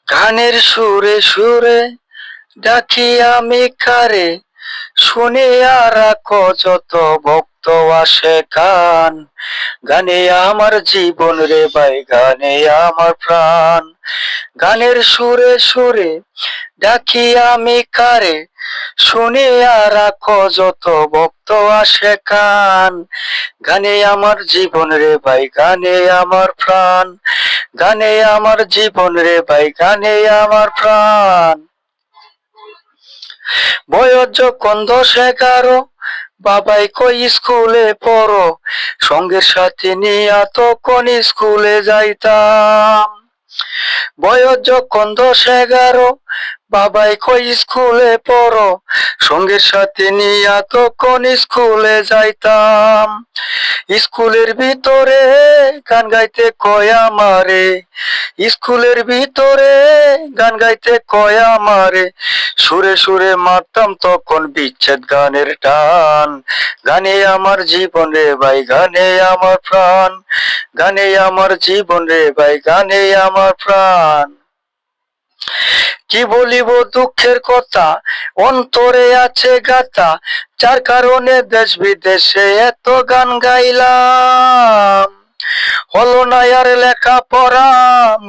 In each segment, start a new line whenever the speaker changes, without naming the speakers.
গানের সুরে সুরে ডাকি আমি কারে, শুনিয়া রাখো যত ভক্ত আসে গান। গানে আমার জীবন রে ভাই, গানে আমার প্রাণ। গানের সুরে সুরে ডাকি আমি কারে, শুনিয়া রাখো যত ভক্ত আসে কান। গানে আমার জীবন রে ভাই, গানে আমার প্রাণ। গানে আমার জীবন রে ভাই, গানে আমার প্রাণ। বয়স যখন 10-11, বাবাই কই স্কুলে পড়ো, সঙ্গের সাথে নিয়া তখন স্কুলে যাইতাম। বয়স যখন 10-11, বাবাই কই স্কুলে পড়ো, সঙ্গের সাথে নিয়া তখন স্কুলে যাইতাম। স্কুলের ভিতরে গান গাইতে কয় আমারে, স্কুলের ভিতরে গান গাইতে কয় আমারে, সুরে সুরে মারতাম তখন বিচ্ছেদ গানের টান। গানে আমার জীবন রে ভাই, গানে আমার প্রাণ। গানে আমার জীবন রে ভাই, গানে আমার প্রাণ। কি বলিব দুঃখের কথা, অন্তরে আছে গাথা, যার কারণে দেশ বিদেশে এত গান গাইলাম। হলো না আর লেখা পড়া,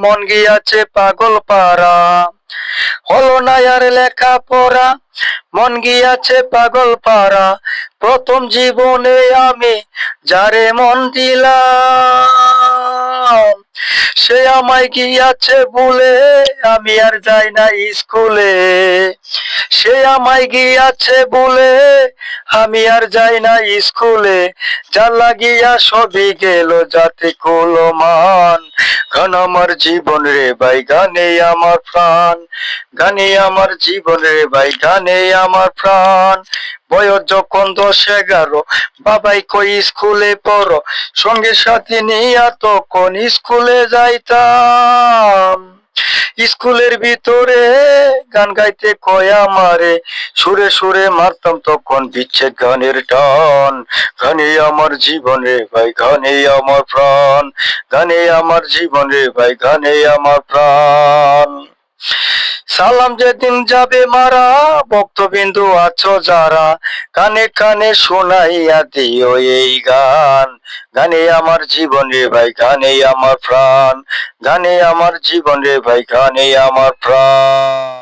মন গিয়াছে পাগল পাড়া। হলো না আর লেখা পড়া, মন গিয়াছে পাগল পাড়া। প্রথম জীবনে আমি যারে মন দিলাম, সে আমায় গিয়াছে ভুলে, আমি আর যাই না স্কুলে। সে আমায় গিয়াছে ভুলে, আমি আর যাই না স্কুলে। যার লাগিয়া সবই গেল জাতি কুলমান। গান আমার জীবন রে ভাই, গানে আমার প্রাণ। গানে আমার জীবন রে ভাই, গানে আমার প্রাণ। বয়স যখন 10-11, বাবাই কই স্কুলে পড়ো, সঙ্গে সাথে নিয়া তখন স্কুলে যাইতাম। স্কুলের ভিতরে গান গাইতে কয় আমারে, সুরে সুরে মারতাম তখন বিচ্ছেদ গানের টান। গানে আমার জীবন রে ভাই, গানে আমার প্রাণ। গানে আমার জীবন রে ভাই, গানে আমার প্রাণ। সালাম যেদিন যাবে মারা, ভক্তবিন্দু আছো যারা, কানে কানে শোনাইয়া দিও এই গান। গানে আমার জীবন রে ভাই, গানে আমার প্রাণ। গানে আমার জীবন রে ভাই, গানে আমার প্রাণ।